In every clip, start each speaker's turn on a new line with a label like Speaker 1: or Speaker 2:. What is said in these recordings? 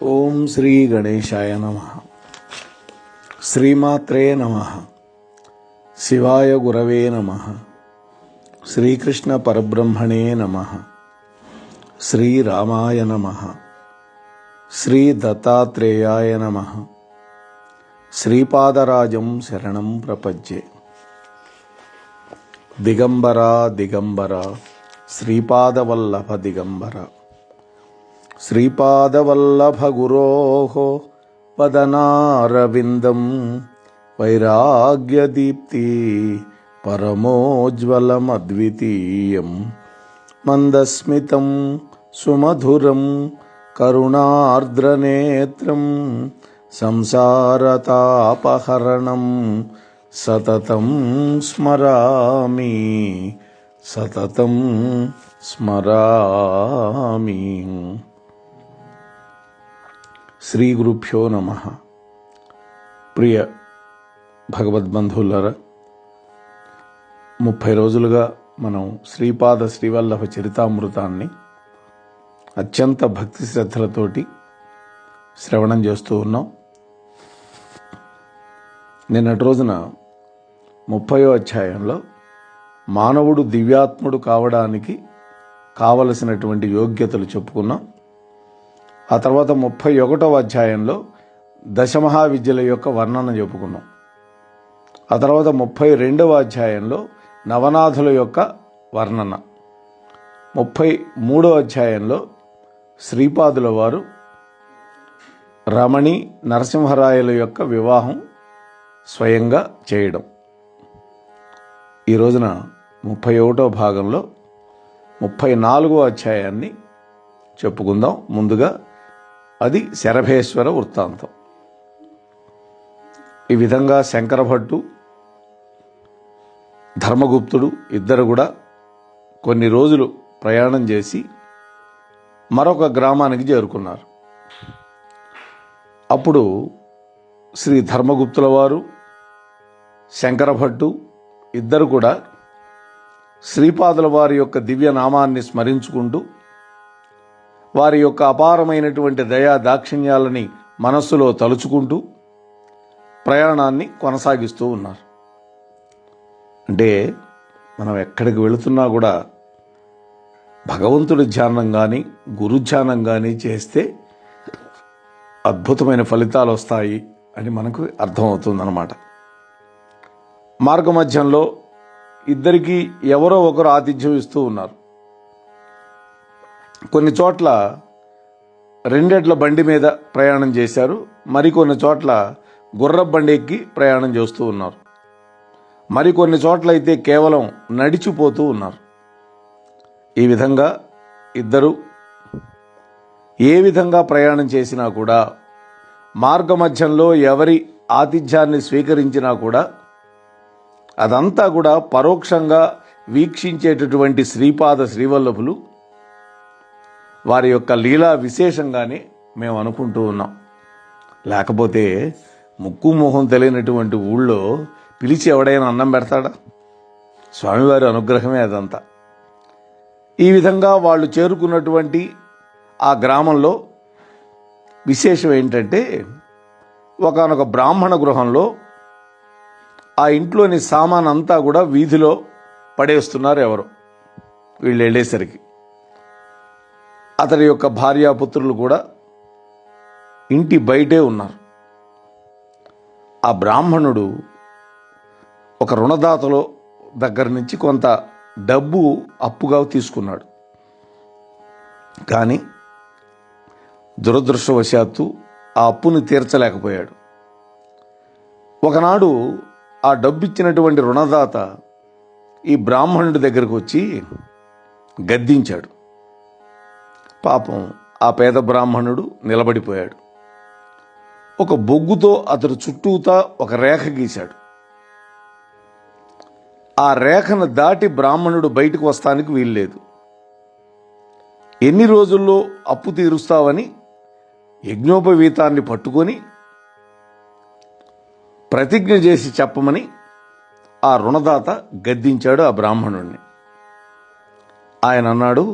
Speaker 1: ఓం శ్రీ గణేశాయ నమః. శ్రీమాత్రే నమః. శివాయ గురవే నమః. శ్రీకృష్ణ పరబ్రహ్మణే నమః. శ్రీరామాయ నమః. శ్రీ దత్తాత్రేయాయ నమః. శ్రీపాదరాజం శరణం ప్రపజ్యే. దిగంబర దిగంబర శ్రీపాదవల్లభ దిగంబర శ్రీపాదవల్లభ గురోః పదనారవిందం వైరాగ్యదీప్తి పరమోజ్వలమద్వితీయం మందస్మితం సుమధురం కరుణార్ద్రనేత్రం సంసారతాపహరణం సతతం స్మరామి సతతం స్మరామి. శ్రీ గురుభ్యో నమః. ప్రియ భగవద్బంధువులారా, 30 రోజులుగా మనం శ్రీపాద శ్రీవల్లభ చరితామృతాన్ని అత్యంత భక్తి శ్రద్ధలతోటి శ్రవణం చేస్తూ ఉన్నాం. నిన్నటి రోజున 30వ అధ్యాయంలో మానవుడు దివ్యాత్ముడు కావడానికి కావలసినటువంటి యోగ్యతలు చెప్పుకున్నాం. ఆ తర్వాత 31వ అధ్యాయంలో దశమహావిద్యల యొక్క వర్ణన చెప్పుకున్నాం. ఆ తర్వాత 32వ అధ్యాయంలో నవనాథుల యొక్క వర్ణన, 33వ అధ్యాయంలో శ్రీపాదుల వారు రమణి నరసింహరాయల యొక్క వివాహం స్వయంగా చేయడం. ఈ రోజున 31వ భాగంలో 34వ అధ్యాయాన్ని చెప్పుకుందాం. ముందుగా అది శరభేశ్వర వృత్తాంతం. ఈ విధంగా శంకర భట్టు, ధర్మగుప్తుడు ఇద్దరు కూడా కొన్ని రోజులు ప్రయాణం చేసి మరొక గ్రామానికి చేరుకున్నారు. అప్పుడు శ్రీ ధర్మగుప్తుల వారు, శంకర భట్టు ఇద్దరు కూడా శ్రీపాదుల వారి యొక్క దివ్య నామాన్ని స్మరించుకుంటూ వారి యొక్క అపారమైనటువంటి దయా దాక్షిణ్యాలని మనస్సులో తలుచుకుంటూ ప్రయాణాన్ని కొనసాగిస్తూ ఉన్నారు. అంటే మనం ఎక్కడికి వెళుతున్నా కూడా భగవంతుడి ధ్యానం కానీ గురుధ్యానం కానీ చేస్తే అద్భుతమైన ఫలితాలు వస్తాయి అని మనకు అర్థమవుతుందన్నమాట. మార్గమధ్యంలో ఇద్దరికీ ఎవరో ఒకరు ఆతిథ్యం ఇస్తూ ఉన్నారు. కొన్ని చోట్ల 2 ఎడ్ల బండి మీద ప్రయాణం చేశారు, మరికొన్ని చోట్ల గుర్రపు బండి ఎక్కి ప్రయాణం చేస్తూ ఉన్నారు, మరికొన్ని చోట్ల అయితే కేవలం నడిచిపోతూ ఉన్నారు. ఈ విధంగా ఇద్దరు ఏ విధంగా ప్రయాణం చేసినా కూడా, మార్గమధ్యంలో ఎవరి ఆతిథ్యాన్ని స్వీకరించినా కూడా అదంతా కూడా పరోక్షంగా వీక్షించేటటువంటి శ్రీపాద శ్రీవల్లభులు వారి యొక్క లీలా విశేషంగానే మేము అనుకుంటూ ఉన్నాం. లేకపోతే ముక్కు మొహం తెలియనటువంటి ఊళ్ళో పిలిచి ఎవడైనా అన్నం పెడతాడా? స్వామివారి అనుగ్రహమే అదంతా. ఈ విధంగా వాళ్ళు చేరుకున్నటువంటి ఆ గ్రామంలో విశేషం ఏంటంటే, ఒకానొక బ్రాహ్మణ గృహంలో ఆ ఇంట్లోని సామాన్ అంతా కూడా వీధిలో పడేస్తున్నారు ఎవరు. వీళ్ళు వెళ్ళేసరికి అతడి యొక్క భార్యాపుత్రులు కూడా ఇంటి బయటే ఉన్నారు. ఆ బ్రాహ్మణుడు ఒక రుణదాతలో దగ్గర నుంచి కొంత డబ్బు అప్పుగా తీసుకున్నాడు. కానీ దురదృష్టవశాత్తు ఆ అప్పుని తీర్చలేకపోయాడు. ఒకనాడు ఆ డబ్బు ఇచ్చినటువంటి రుణదాత ఈ బ్రాహ్మణుడి దగ్గరకు వచ్చి గద్దించాడు. పాపం ఆ పేద బ్రాహ్మణుడు నిలబడిపోయాడు. ఒక బొగ్గుతో అతడు చుట్టూతా ఒక రేఖ గీశాడు. ఆ రేఖను దాటి బ్రాహ్మణుడు బయటకు వస్తానికి వీల్లేదు. ఎన్ని రోజుల్లో అప్పు తీరుస్తావని యజ్ఞోపవీతాన్ని పట్టుకొని ప్రతిజ్ఞ చేసి చెప్పమని ఆ రుణదాత గద్దించాడు ఆ బ్రాహ్మణుడిని. ఆయన అన్నాడు,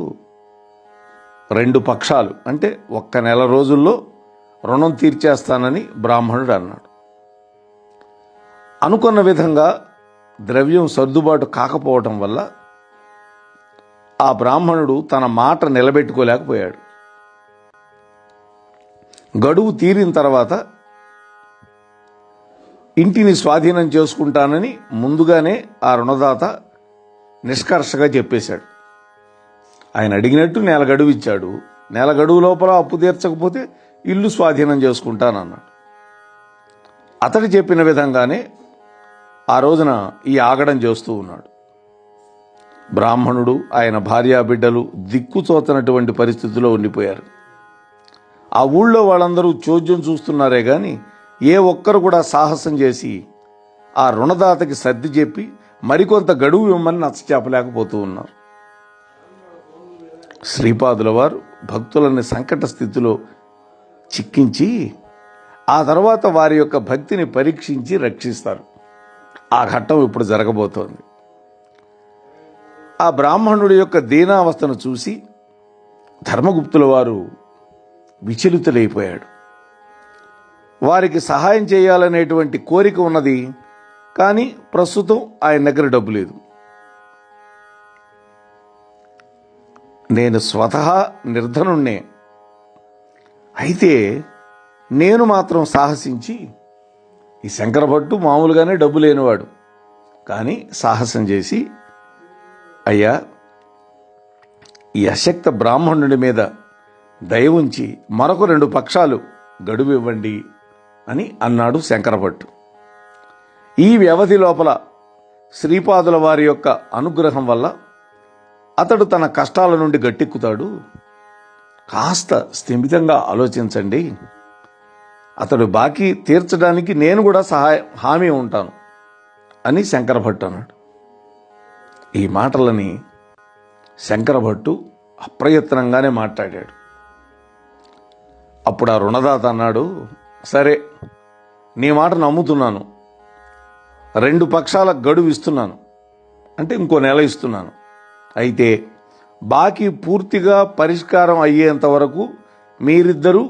Speaker 1: 2 పక్షాలు అంటే 1 నెల రోజుల్లో రుణం తీర్చేస్తానని బ్రాహ్మణుడు అన్నాడు. అనుకున్న విధంగా ద్రవ్యం సర్దుబాటు కాకపోవటం వల్ల ఆ బ్రాహ్మణుడు తన మాట నిలబెట్టుకోలేకపోయాడు. గడువు తీరిన తర్వాత ఇంటిని స్వాధీనం చేసుకుంటానని ముందుగానే ఆ రుణదాత నిష్కర్షగా చెప్పేశాడు. ఆయన అడిగినట్టు నెల గడువు ఇచ్చాడు. నెల గడువు లోపల అప్పు తీర్చకపోతే ఇల్లు స్వాధీనం చేసుకుంటానన్నాడు. అతడు చెప్పిన విధంగానే ఆ రోజున ఈ ఆగడం చేస్తూ ఉన్నాడు. బ్రాహ్మణుడు, ఆయన భార్యా బిడ్డలు దిక్కుచోతనటువంటి పరిస్థితిలో ఉండిపోయారు. ఆ ఊళ్ళో వాళ్ళందరూ చోద్యం చూస్తున్నారే గాని ఏ ఒక్కరు కూడా సాహసం చేసి ఆ రుణదాతకి సర్ది చెప్పి మరికొంత గడువు ఇవ్వమని నచ్చచెప్పలేకపోతూ ఉన్నారు. శ్రీపాదుల వారు భక్తులని సంకట స్థితిలో చిక్కించి ఆ తర్వాత వారి యొక్క భక్తిని పరీక్షించి రక్షిస్తారు. ఆ ఘట్టం ఇప్పుడు జరగబోతోంది. ఆ బ్రాహ్మణుడి యొక్క దీనావస్థను చూసి ధర్మగుప్తుల వారు విచలితులైపోయాడు. వారికి సహాయం చేయాలనేటువంటి కోరిక ఉన్నది, కానీ ప్రస్తుతం ఆయన దగ్గర డబ్బు లేదు. నేను స్వతహా నిర్ధనుణ్ణే, అయితే నేను మాత్రం సాహసించి, ఈ శంకరభట్టు మామూలుగానే డబ్బు లేనివాడు, కానీ సాహసం చేసి, అయ్యా ఈ అశక్త బ్రాహ్మణుడి మీద దయ ఉంచి మరొక 2 పక్షాలు గడువు ఇవ్వండి అని అన్నాడు శంకరభట్టు. ఈ వ్యవధి లోపల శ్రీపాదుల వారి యొక్క అనుగ్రహం వల్ల అతడు తన కష్టాల నుండి గట్టెక్కుతాడు. కాస్త స్థిమితంగా ఆలోచించండి, అతడు బాకీ తీర్చడానికి నేను కూడా హామీ ఉంటాను అని శంకరభట్టు అన్నాడు. ఈ మాటలని శంకరభట్టు అప్రయత్నంగానే మాట్లాడాడు. అప్పుడు ఆ రుణదాత అన్నాడు, సరే నీ మాట నమ్ముతున్నాను, 2 పక్షాల గడువు ఇస్తున్నాను, అంటే ఇంకో నెల ఇస్తున్నాను. అయితే బాకీ పూర్తిగా పరిష్కారం అయ్యేంత వరకు మీరిద్దరూ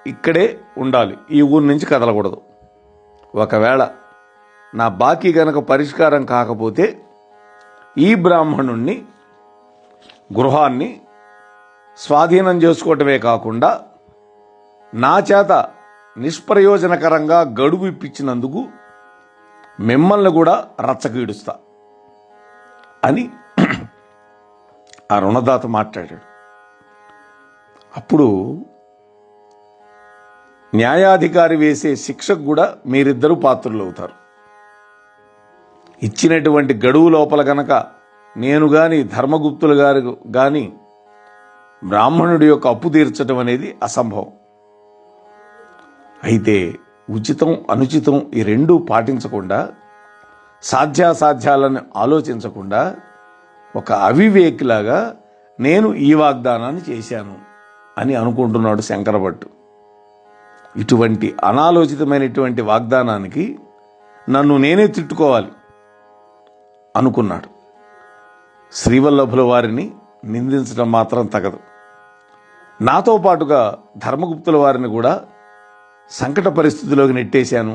Speaker 1: ఇక్కడే ఉండాలి, ఈ ఊరి నుంచి కదలకూడదు. ఒకవేళ నా బాకీ గనక పరిష్కారం కాకపోతే ఈ బ్రాహ్మణుణ్ణి గృహాన్ని స్వాధీనం చేసుకోవటమే కాకుండా నా చేత నిష్ప్రయోజనకరంగా గడువు ఇప్పించినందుకు మిమ్మల్ని కూడా రచ్చకీడుస్తా అని ఆ రుణదాత మాట్లాడాడు. అప్పుడు న్యాయాధికారి వేసే శిక్షకు కూడా మీరిద్దరూ పాత్రులు అవుతారు. ఇచ్చినటువంటి గడువు లోపల గనక నేను గాని ధర్మగుప్తులు గారు గాని బ్రాహ్మణుడి యొక్క అప్పు తీర్చడం అనేది అసంభవం. అయితే ఉచితం అనుచితం ఈ 2 పాటించకుండా, సాధ్యాసాధ్యాలను ఆలోచించకుండా ఒక అవివేకిలాగా నేను ఈ వాగ్దానాన్ని చేశాను అని అనుకుంటున్నాడు శంకరభట్టు. ఇటువంటి అనాలోచితమైనటువంటి వాగ్దానానికి నన్ను నేనే తిట్టుకోవాలి అనుకున్నాడు. శ్రీవల్లభుల వారిని నిందించడం మాత్రం తగదు. నాతో పాటుగా ధర్మగుప్తుల వారిని కూడా సంకట పరిస్థితిలోకి నెట్టేశాను.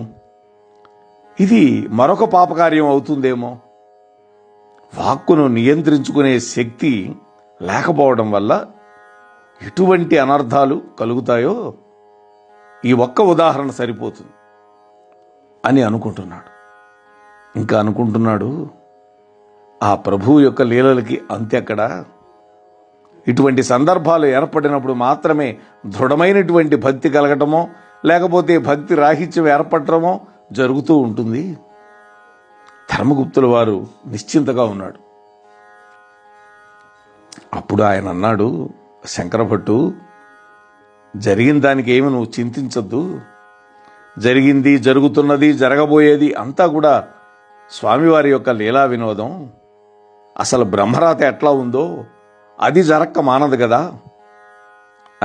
Speaker 1: ఇది మరొక పాపకార్యం అవుతుందేమో. వాక్కును నియంత్రించుకునే శక్తి లేకపోవడం వల్ల ఎటువంటి అనర్థాలు కలుగుతాయో ఈ ఒక్క ఉదాహరణ సరిపోతుంది అని అనుకుంటున్నాడు. ఇంకా అనుకుంటున్నాడు, ఆ ప్రభువు యొక్క లీలలకి అంతెక్కడా? ఇటువంటి సందర్భాలు ఏర్పడినప్పుడు మాత్రమే దృఢమైనటువంటి భక్తి కలగటమో లేకపోతే భక్తి రాహిత్యం ఏర్పడటమో జరుగుతూ ఉంటుంది. ధర్మగుప్తుల వారు నిశ్చింతగా ఉన్నాడు. అప్పుడు ఆయన అన్నాడు, శంకరభట్టు, జరిగిన దానికి ఏమి నువ్వు చింతించద్దు. జరిగింది, జరుగుతున్నది, జరగబోయేది అంతా కూడా స్వామివారి యొక్క లీలా వినోదం. అసలు బ్రహ్మరాత ఎట్లా ఉందో అది జరక్క మానదు కదా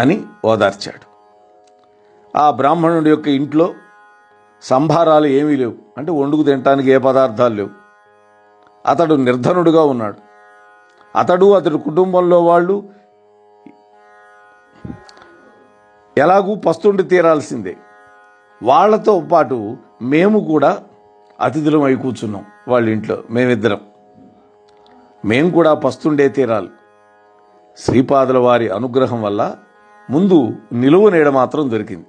Speaker 1: అని ఓదార్చాడు. ఆ బ్రాహ్మణుడి యొక్క ఇంట్లో సంభారాలు ఏమీ లేవు, అంటే వండుకు తినటానికి ఏ పదార్థాలు లేవు. అతడు నిర్ధనుడుగా ఉన్నాడు. అతడు కుటుంబంలో వాళ్ళు ఎలాగూ పస్తుండి తీరాల్సిందే. వాళ్లతో పాటు మేము కూడా అతిథులం అయి కూర్చున్నాం వాళ్ళ ఇంట్లో. మేము కూడా పస్తుండే తీరాలి. శ్రీపాదుల వారి అనుగ్రహం వల్ల ముందు నిలువ నీడ మాత్రం దొరికింది.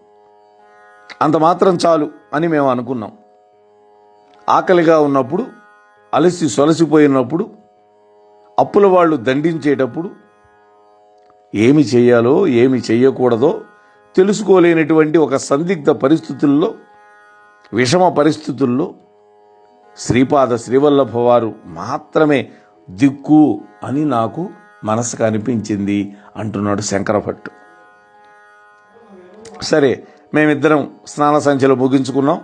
Speaker 1: అంత మాత్రం చాలు అని మేము అనుకున్నాం. ఆకలిగా ఉన్నప్పుడు, అలసి సొలసిపోయినప్పుడు, అప్పుల వాళ్ళు దండించేటప్పుడు ఏమి చేయాలో ఏమి చెయ్యకూడదో తెలుసుకోలేనటువంటి ఒక సందిగ్ధ పరిస్థితుల్లో, విషమ పరిస్థితుల్లో శ్రీపాద శ్రీవల్లభ వారు మాత్రమే దిక్కు అని నాకు మనసుకు అనిపించింది అంటున్నాడు శంకరభట్టు. సరే, మేమిద్దరం స్నాన సంధ్యలు ముగించుకున్నాం.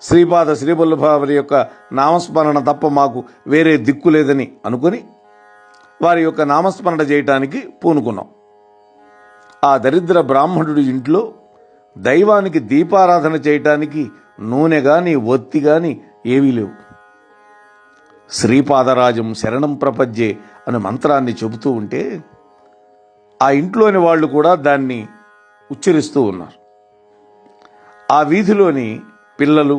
Speaker 1: శ్రీపాద శ్రీవల్లభ వారి యొక్క నామస్మరణ తప్ప మాకు వేరే దిక్కు లేదని అనుకుని వారి యొక్క నామస్మరణ చేయటానికి పూనుకున్నాం. ఆ దరిద్ర బ్రాహ్మణుడి ఇంట్లో దైవానికి దీపారాధన చేయటానికి నూనె గాని ఒత్తి గాని ఏవీ లేవు. శ్రీపాదరాజం శరణం ప్రపజ్యే అనే మంత్రాన్ని చెబుతూ ఉంటే ఆ ఇంట్లోని వాళ్ళు కూడా దాన్ని ఉచ్చరిస్తూ ఉన్నారు. ఆ వీధిలోని పిల్లలు,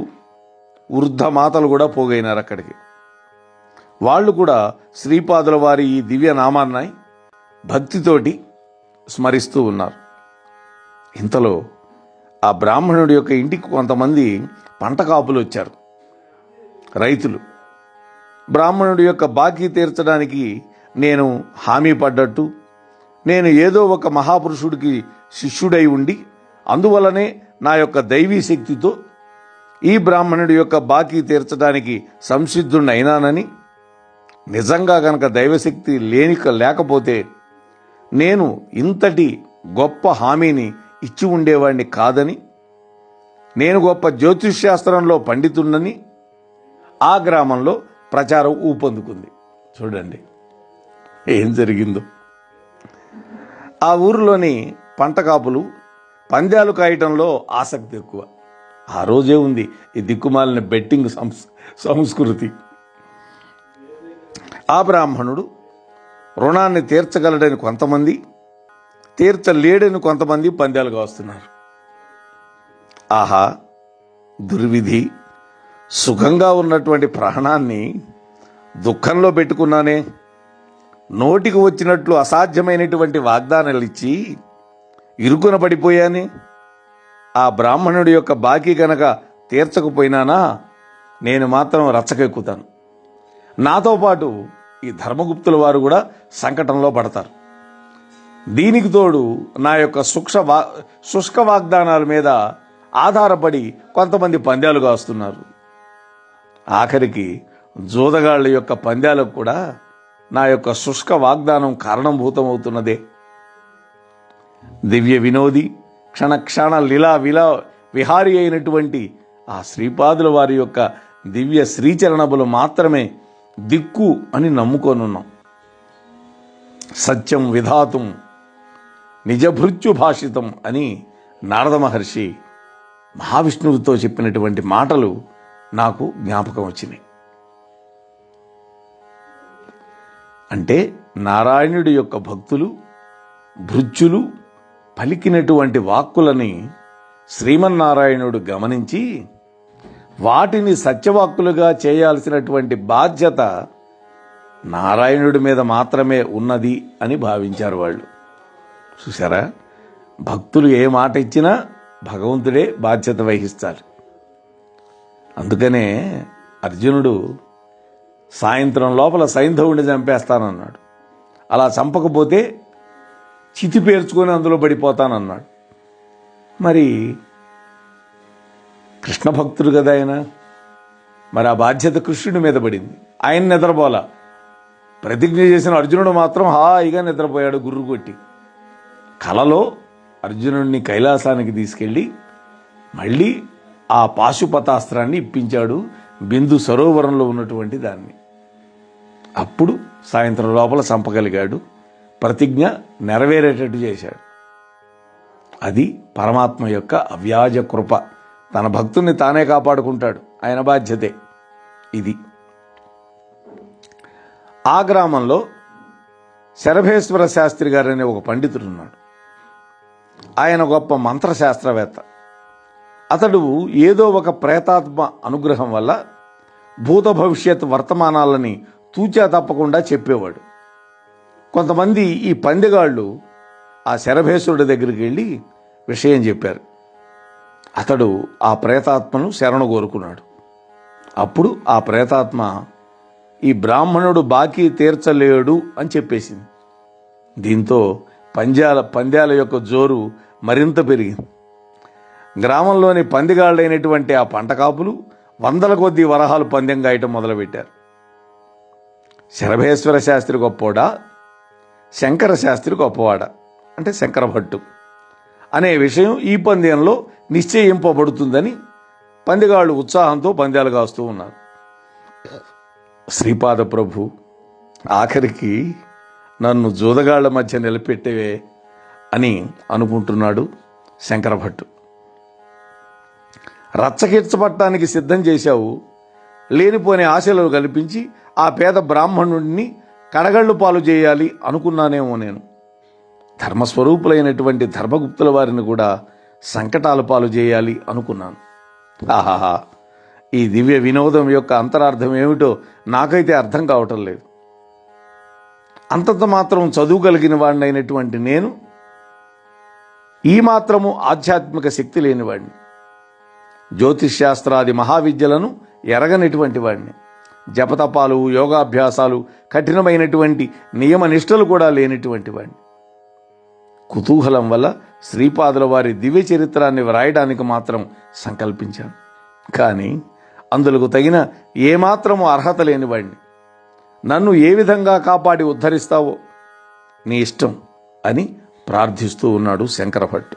Speaker 1: వృద్ధ మాతలు కూడా పోగైనారు అక్కడికి. వాళ్ళు కూడా శ్రీపాదుల వారి ఈ దివ్య నామాన్ని భక్తితోటి స్మరిస్తూ ఉన్నారు. ఇంతలో ఆ బ్రాహ్మణుడి యొక్క ఇంటికి కొంతమంది పంట కాపులు వచ్చారు, రైతులు. బ్రాహ్మణుడి యొక్క బాకీ తీర్చడానికి నేను హామీ పడ్డట్టు, నేను ఏదో ఒక మహాపురుషుడికి శిష్యుడై ఉండి అందువలనే నా యొక్క దైవీ శక్తితో ఈ బ్రాహ్మణుడి యొక్క బాకీ తీర్చడానికి సంసిద్ధుడిని అయినానని, నిజంగా గనక దైవశక్తి లేకపోతే నేను ఇంతటి గొప్ప హామీని ఇచ్చి ఉండేవాడిని కాదని, నేను గొప్ప జ్యోతిష్శాస్త్రంలో పండితున్నని ఆ గ్రామంలో ప్రచారం ఊపందుకుంది. చూడండి ఏం జరిగిందో. ఆ ఊరిలోని పంట కాపులు పందాలు కాయటంలో ఆసక్తి ఎక్కువ. ఆ రోజే ఉంది ఈ దిక్కుమాలిన బెట్టింగ్ సంస్కృతి. ఆ బ్రాహ్మణుడు రుణాన్ని తీర్చగలడని కొంతమంది, తీర్చలేడని కొంతమంది పందాలుగా వస్తున్నారు. ఆహా దుర్విధి! సుఖంగా ఉన్నటువంటి ప్రాణాన్ని దుఃఖంలో పెట్టుకున్నానే. నోటికి వచ్చినట్లు అసాధ్యమైనటువంటి వాగ్దానాలు ఇచ్చి ఇరుకున పడిపోయానే. ఆ బ్రాహ్మణుడి యొక్క బాకీ గనక తీర్చకపోయినానా నేను మాత్రం రచ్చకెక్కుతాను. నాతో పాటు ఈ ధర్మగుప్తుల వారు కూడా సంకటంలో పడతారు. దీనికి తోడు నా యొక్క శుష్క వాగ్దానాల మీద ఆధారపడి కొంతమంది పందాలుగా వస్తున్నారు. ఆఖరికి జోదగాళ్ల యొక్క పందాలకు కూడా నా యొక్క శుష్క వాగ్దానం కారణభూతమవుతున్నదే. దివ్య వినోది, క్షణ లీలా విహారి అయినటువంటి ఆ శ్రీపాదుల వారి యొక్క దివ్య శ్రీచరణములు మాత్రమే దిక్కు అని నమ్ముకొనున్నాం. సత్యం విధాతుం నిజభృత్యు భాషితం అని నారద మహర్షి మహావిష్ణువుతో చెప్పినటువంటి మాటలు నాకు జ్ఞాపకం వచ్చినాయి. అంటే నారాయణుడి యొక్క భక్తులు, భృత్యులు పలికినటువంటి వాక్కులని శ్రీమన్నారాయణుడు గమనించి వాటిని సత్యవాక్కులుగా చేయాల్సినటువంటి బాధ్యత నారాయణుడి మీద మాత్రమే ఉన్నది అని భావించారు వాళ్ళు. చూసారా, భక్తులు ఏ మాట ఇచ్చినా భగవంతుడే బాధ్యత వహిస్తారు. అందుకనే అర్జునుడు సాయంత్రం లోపల సైంధవుడిని చంపేస్తానన్నాడు. అలా చంపకపోతే చితి పేర్చుకొని అందులో పడిపోతానన్నాడు. మరి కృష్ణ భక్తుడు కదా ఆయన, మరి ఆ బాధ్యత కృష్ణుడి మీద పడింది. ఆయన నిద్రపోలా. ప్రతిజ్ఞ చేసిన అర్జునుడు మాత్రం హాయిగా నిద్రపోయాడు గుర్రు కొట్టి. కలలో అర్జునుడిని కైలాసానికి తీసుకెళ్ళి మళ్ళీ ఆ పాశుపతాస్త్రాన్ని ఇప్పించాడు, బిందు సరోవరంలో ఉన్నటువంటి దాన్ని. అప్పుడు సాయంత్రం లోపల చంపగలిగాడు, ప్రతిజ్ఞ నెరవేరేటట్టు చేశాడు. అది పరమాత్మ యొక్క అవ్యాజ కృప. తన భక్తుల్ని తానే కాపాడుకుంటాడు, ఆయన బాధ్యతే ఇది. ఆ గ్రామంలో శరభేశ్వర శాస్త్రి గారు అనే ఒక పండితుడు ఉన్నాడు. ఆయన గొప్ప మంత్రశాస్త్రవేత్త. అతడు ఏదో ఒక ప్రేతాత్మ అనుగ్రహం వల్ల భూత భవిష్యత్ వర్తమానాలని తూచా తప్పకుండా చెప్పేవాడు. కొంతమంది ఈ పందెగాళ్ళు ఆ శరభేశ్వరుడి దగ్గరికి వెళ్ళి విషయం చెప్పారు. అతడు ఆ ప్రేతాత్మను శరణు కోరుకున్నాడు. అప్పుడు ఆ ప్రేతాత్మ ఈ బ్రాహ్మణుడు బాకీ తీర్చలేడు అని చెప్పేసింది. దీంతో పంద్యాల యొక్క జోరు మరింత పెరిగింది. గ్రామంలోని పందిగాళ్ళైనటువంటి ఆ పంటకాపులు వందల కొద్దీ వరహాలు పందెం గాయటం మొదలుపెట్టారు. శరభేశ్వర శాస్త్రి గొప్పోడా, శంకర శాస్త్రి గొప్పవాడా అంటే శంకర భట్టు అనే విషయం ఈ పందెంలో నిశ్చయింపబడుతుందని పందిగాళ్ళు ఉత్సాహంతో పందాలు కాస్తూ ఉన్నారు. శ్రీపాద ప్రభు ఆఖరికి నన్ను జూదగాళ్ల మధ్య నిలబెట్టేవే అని అనుకుంటున్నాడు శంకర భట్టు. రచ్చకిచ్చబట్టానికి సిద్ధం చేశావు, లేనిపోని ఆశలు కల్పించి ఆ పేద బ్రాహ్మణుడిని కడగళ్ళు పాలు చేయాలి అనుకున్నానేమో. నేను ధర్మస్వరూపులైనటువంటి ధర్మగుప్తుల వారిని కూడా సంకటాల పాలు చేయాలి అనుకున్నాను. ఆహాహా, ఈ దివ్య వినోదం యొక్క అంతరార్థం ఏమిటో నాకైతే అర్థం కావటం లేదు. అంతంత మాత్రం చదువు కలిగిన వాడినైనటువంటి నేను ఈ మాత్రము ఆధ్యాత్మిక శక్తి లేనివాడిని, జ్యోతిష్శాస్త్రాది మహావిద్యలను ఎరగనటువంటి వాడిని, జపతపాలు యోగాభ్యాసాలు కఠినమైనటువంటి నియమ నిష్టలు కూడా లేనటువంటి వాడిని. కుతూహలం వల్ల శ్రీపాదుల వారి దివ్య చరిత్రాన్ని వ్రాయడానికి మాత్రం సంకల్పించాను. కానీ అందులకు తగిన ఏమాత్రము అర్హత లేనివాడిని. నన్ను ఏ విధంగా కాపాడి ఉద్ధరిస్తావో నీ ఇష్టం అని ప్రార్థిస్తూ ఉన్నాడు శంకరభట్టు.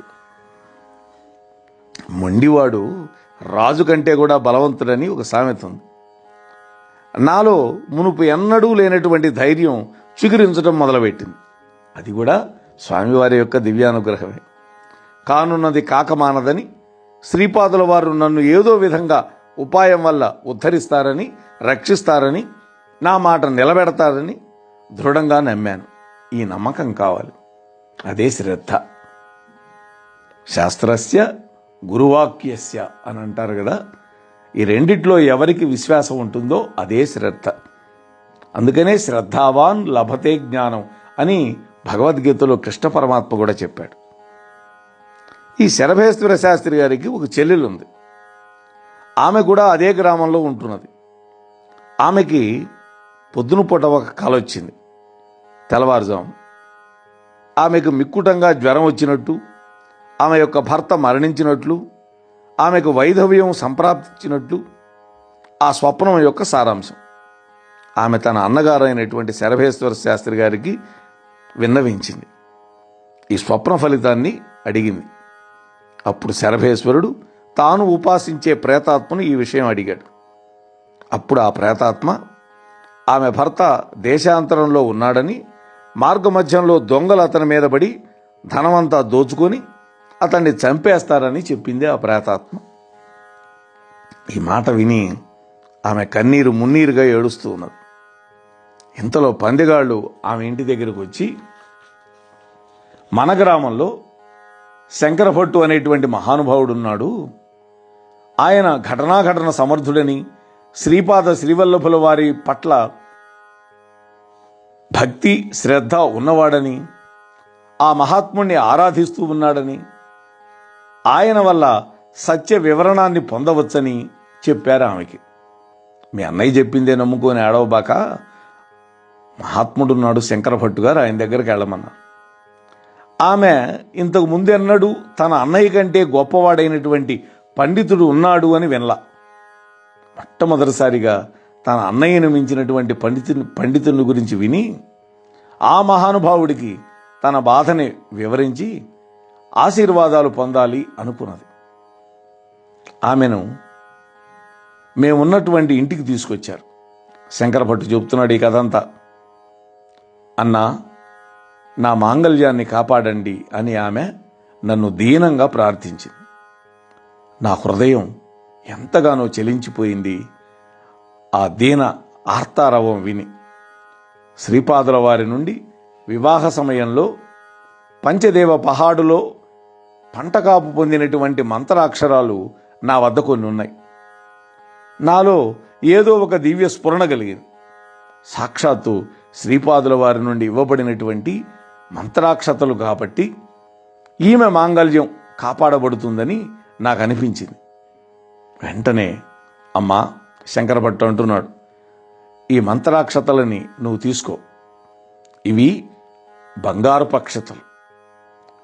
Speaker 1: మొండివాడు రాజు కంటే కూడా బలవంతుడని ఒక సామెత ఉంది. నాలో మునుపు ఎన్నడూ లేనటువంటి ధైర్యం చిగురించడం మొదలుపెట్టింది. అది కూడా స్వామివారి యొక్క దివ్యానుగ్రహమే. కానున్నది కాకమానదని శ్రీపాదుల వారు నన్ను ఏదో విధంగా ఉపాయం వల్ల ఉద్ధరిస్తారని, రక్షిస్తారని, నా మాట నిలబెడతారని దృఢంగా నమ్మాను. ఈ నమ్మకం కావాలి, అదే శ్రద్ధ. శాస్త్రస్య గురువాక్యస్య అని అంటారు కదా, ఈ రెండిట్లో ఎవరికి విశ్వాసం ఉంటుందో అదే శ్రద్ధ. అందుకనే శ్రద్ధావాన్ లభతే జ్ఞానం అని భగవద్గీతలో కృష్ణ పరమాత్మ కూడా చెప్పాడు. ఈ శరభేశ్వర శాస్త్రి గారికి ఒక చెల్లెలు ఉంది. ఆమె కూడా అదే గ్రామంలో ఉంటున్నది. ఆమెకి పొద్దున పూట ఒక కల వచ్చింది. తెల్లవారుజాము ఆమెకు మిక్కుటంగా జ్వరం వచ్చినట్టు, ఆమె యొక్క భర్త మరణించినట్లు, ఆమెకు వైధవ్యం సంప్రాప్తించినట్లు ఆ స్వప్నం యొక్క సారాంశం ఆమె తన అన్నగారైనటువంటి శరభేశ్వర శాస్త్రి గారికి విన్నవించింది. ఈ స్వప్న ఫలితాన్ని అడిగింది. అప్పుడు శరభేశ్వరుడు తాను ఉపాసించే ప్రేతాత్మను ఈ విషయం అడిగాడు. అప్పుడు ఆ ప్రేతాత్మ ఆమె భర్త దేశాంతరంలో ఉన్నాడని, మార్గమధ్యంలో దొంగలు అతని మీద పడి ధనమంతా దోచుకొని అతన్ని చంపేస్తారని చెప్పింది ఆ ప్రేతాత్మ. ఈ మాట విని ఆమె కన్నీరు మున్నీరుగా ఏడుస్తూ ఉన్నది. ఇంతలో పందిగాళ్ళు ఆమె ఇంటి దగ్గరకు వచ్చి, మన గ్రామంలో శంకరభట్టు అనేటువంటి మహానుభావుడు ఉన్నాడు, ఆయన ఘటనాఘటన సమర్థుడని, శ్రీపాద శ్రీవల్లభుల వారి పట్ల భక్తి శ్రద్ధ ఉన్నవాడని, ఆ మహాత్ముణ్ణి ఆరాధిస్తూ ఉన్నాడని, ఆయన వల్ల సత్య వివరణాన్ని పొందవచ్చని చెప్పారు ఆమెకి. మీ అన్నయ్య చెప్పిందే నమ్ముకొని ఏడవబాక, మహాత్ముడున్నాడు శంకరభట్టు గారు, ఆయన దగ్గరికి వెళ్ళమన్నారు. ఆమె ఇంతకు ముందెన్నడూ తన అన్నయ్య కంటే గొప్పవాడైనటువంటి పండితుడు ఉన్నాడు అని వినలా. మొట్టమొదటిసారిగా తన అన్నయ్యను మించినటువంటి పండితుని గురించి విని ఆ మహానుభావుడికి తన బాధని వివరించి ఆశీర్వాదాలు పొందాలి అనుకున్నది. ఆమెను మేమున్నటువంటి ఇంటికి తీసుకొచ్చారు. శంకరభట్టు చెబుతున్నాడు ఈ కథంతా. అన్నా, నా మాంగళ్యాన్ని కాపాడండి అని ఆమె నన్ను దీనంగా ప్రార్థించింది. నా హృదయం ఎంతగానో చెలించిపోయింది ఆ దీన ఆర్తారవం విని. శ్రీపాదుల వారి నుండి వివాహ సమయంలో పంచదేవ పహాడులో పంటకాపు పొందినటువంటి మంత్రాక్షరాలు నా వద్ద కొన్ని ఉన్నాయి. నాలో ఏదో ఒక దివ్య స్ఫురణ కలిగింది. సాక్షాత్తు శ్రీపాదుల వారి నుండి ఇవ్వబడినటువంటి మంత్రాక్షతలు కాబట్టి ఈమె మాంగళ్యం కాపాడబడుతుందని నాకు అనిపించింది. వెంటనే అమ్మా, శంకరభట్టు అంటున్నాడు, ఈ మంత్రాక్షతలని నువ్వు తీసుకో. ఇవి బంగారపు అక్షతలు.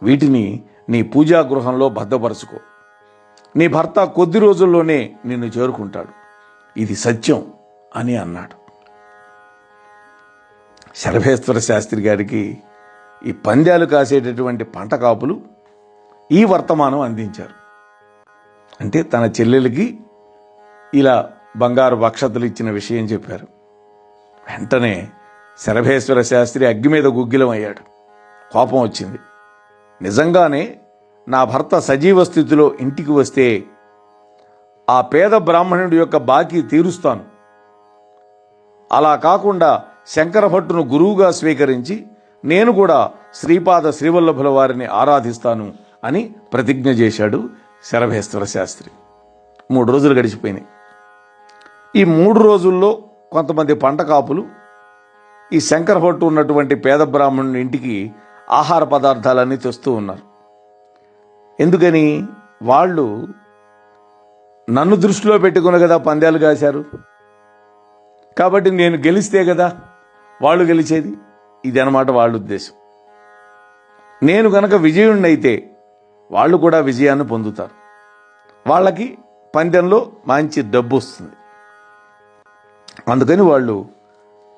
Speaker 1: వీటిని నీ పూజా గృహంలో భద్రపరచుకో. నీ భర్త కొద్ది రోజుల్లోనే నిన్ను చేరుకుంటాడు. ఇది సత్యం అని అన్నాడు. శరభేశ్వర శాస్త్రి గారికి ఈ పందాలు కాసేటటువంటి పంట కాపులు ఈ వర్తమానం అందించారు. అంటే తన చెల్లెలకి ఇలా బంగారు అక్షతలు ఇచ్చిన విషయం చెప్పారు. వెంటనే శరభేశ్వర శాస్త్రి అగ్గి మీద గుగ్గిలం అయ్యాడు. కోపం వచ్చింది. నిజంగానే నా భర్త సజీవ స్థితిలో ఇంటికి వస్తే ఆ పేద బ్రాహ్మణుడి యొక్క బాకీ తీరుస్తాను. అలా కాకుండా శంకరభట్టును గురువుగా స్వీకరించి నేను కూడా శ్రీపాద శ్రీవల్లభుల వారిని ఆరాధిస్తాను అని ప్రతిజ్ఞ చేశాడు శరభేశ్వర శాస్త్రి. 3 రోజులు గడిచిపోయినాయి. ఈ 3 రోజుల్లో కొంతమంది పంట కాపులు ఈ శంకరభట్టు ఉన్నటువంటి పేద బ్రాహ్మణుని ఇంటికి ఆహార పదార్థాలన్నీ తెస్తూ ఉన్నారు. ఎందుకని? వాళ్ళు నన్ను దృష్టిలో పెట్టుకుని కదా పందాలు కాశారు. కాబట్టి నేను గెలిస్తే కదా వాళ్ళు గెలిచేది. ఇది అన్నమాట వాళ్ళ ఉద్దేశం. నేను కనుక విజయుణ్ణైతే వాళ్ళు కూడా విజయాన్ని పొందుతారు. వాళ్ళకి పందెంలో మంచి డబ్బు వస్తుంది. అందుకని వాళ్ళు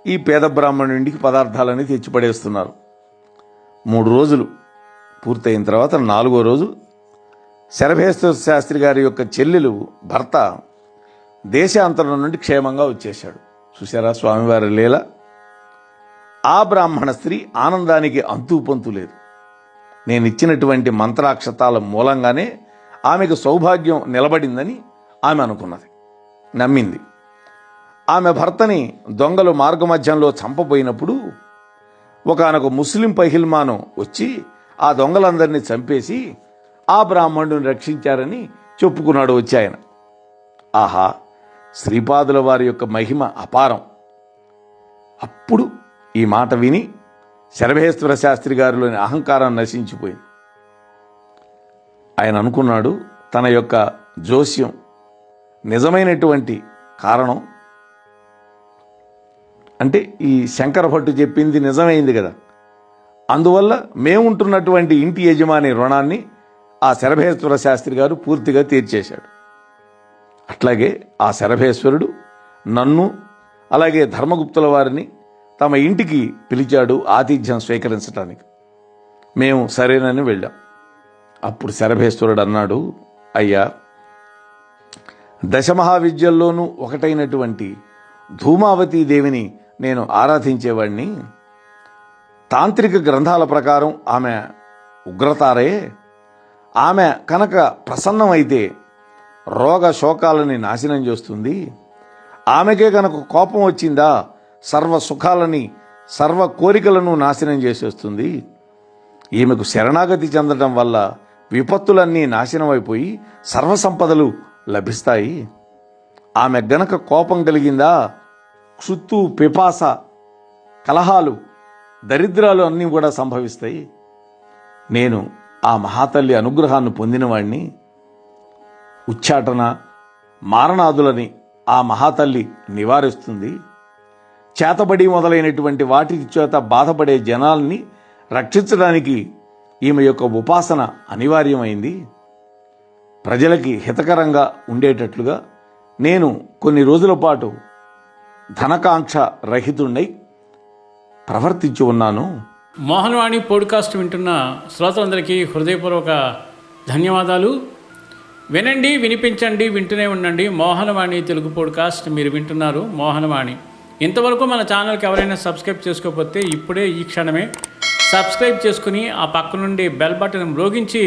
Speaker 1: ఈ పేద బ్రాహ్మణుడికి పదార్థాలని తెచ్చిపడేస్తున్నారు. 3 రోజులు పూర్తయిన తర్వాత 4వ రోజు శరభేశ్వర శాస్త్రి గారి యొక్క చెల్లెలు భర్త దేశాంతరం నుండి క్షేమంగా వచ్చేశాడు. చూశారా స్వామివారి లీల? ఆ బ్రాహ్మణ స్త్రీ ఆనందానికి అంతూ పొంతు లేదు. నేను ఇచ్చినటువంటి మంత్రాక్షతాల మూలంగానే ఆమెకు సౌభాగ్యం నిలబడిందని ఆమె అనుకున్నది, నమ్మింది. ఆమె భర్తని దొంగలు మార్గమధ్యంలో చంపబోయినప్పుడు ఒకానొక ముస్లిం పహిల్మాను వచ్చి ఆ దొంగలందరినీ చంపేసి ఆ బ్రాహ్మణుడిని రక్షించారని చెప్పుకున్నాడు వచ్చి ఆయన. ఆహా, శ్రీపాదుల వారి యొక్క మహిమ అపారం. అప్పుడు ఈ మాట విని శరభేశ్వర శాస్త్రి గారిలోని అహంకారం నశించిపోయింది. ఆయన అనుకున్నాడు, తన యొక్క జోస్యం నిజమైనటువంటి కారణం అంటే ఈ శంకరభట్టు చెప్పింది నిజమైంది కదా, అందువల్ల మేముంటున్నటువంటి ఇంటి యజమాని రుణాన్ని ఆ శరభేశ్వర శాస్త్రి గారు పూర్తిగా తీర్చేశాడు. అట్లాగే ఆ శరభేశ్వరుడు నన్ను అలాగే ధర్మగుప్తుల వారిని తమ ఇంటికి పిలిచాడు ఆతిథ్యం స్వీకరించడానికి. మేము సరేనని వెళ్ళాం. అప్పుడు శరభేశ్వరుడు అన్నాడు, అయ్యా, దశమహావిద్యల్లోనూ ఒకటైనటువంటి ధూమావతీ దేవిని నేను ఆరాధించేవాడిని. తాంత్రిక గ్రంథాల ప్రకారం ఆమె ఉగ్రతారే. ఆమె కనుక ప్రసన్నమైతే రోగ శోకాలని నాశనం చేస్తుంది. ఆమెకే కనుక కోపం వచ్చిందా సర్వ సుఖాలని సర్వ కోరికలను నాశనం చేసేస్తుంది. ఈమెకు శరణాగతి చెందడం వల్ల విపత్తులన్నీ నాశనం అయిపోయి సర్వసంపదలు లభిస్తాయి. ఆమె గనక కోపం కలిగిందా క్షుత్తు, పిపాస, కలహాలు, దరిద్రాలు అన్నీ కూడా సంభవిస్తాయి. నేను ఆ మహాతల్లి అనుగ్రహాన్ని పొందినవాణ్ణి. ఉచ్చాటన, మారణాదులని ఆ మహాతల్లి నివారిస్తుంది. చేతబడి మొదలైనటువంటి వాటి చేత బాధపడే జనాల్ని రక్షించడానికి ఈమె యొక్క ఉపాసన అనివార్యమైంది. ప్రజలకి హితకరంగా ఉండేటట్లుగా నేను కొన్ని రోజుల పాటు ధనకాంక్ష రహితుణ్ణై ప్రవర్తించి ఉన్నాను.
Speaker 2: మోహనవాణి పోడ్కాస్ట్ వింటున్న శ్రోతలందరికీ హృదయపూర్వక ధన్యవాదాలు. వినండి, వినిపించండి, వింటూనే ఉండండి. మోహనవాణి తెలుగు పోడ్కాస్ట్ మీరు వింటున్నారు. మోహనవాణి. ఇంతవరకు మన ఛానల్కి ఎవరైనా సబ్స్క్రైబ్ చేసుకోకపోతే ఇప్పుడే ఈ క్షణమే సబ్స్క్రైబ్ చేసుకుని ఆ పక్క నుండి బెల్ బటన్ మ్రోగించి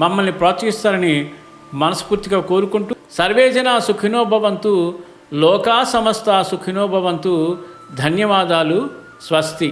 Speaker 2: మమ్మల్ని ప్రోత్సహిస్తారని మనస్ఫూర్తిగా కోరుకుంటూ, సర్వేజన సుఖినో భవంతు, లోకా సమస్త సుఖినో భవంతు. ధన్యవాదాలు. స్వస్తి.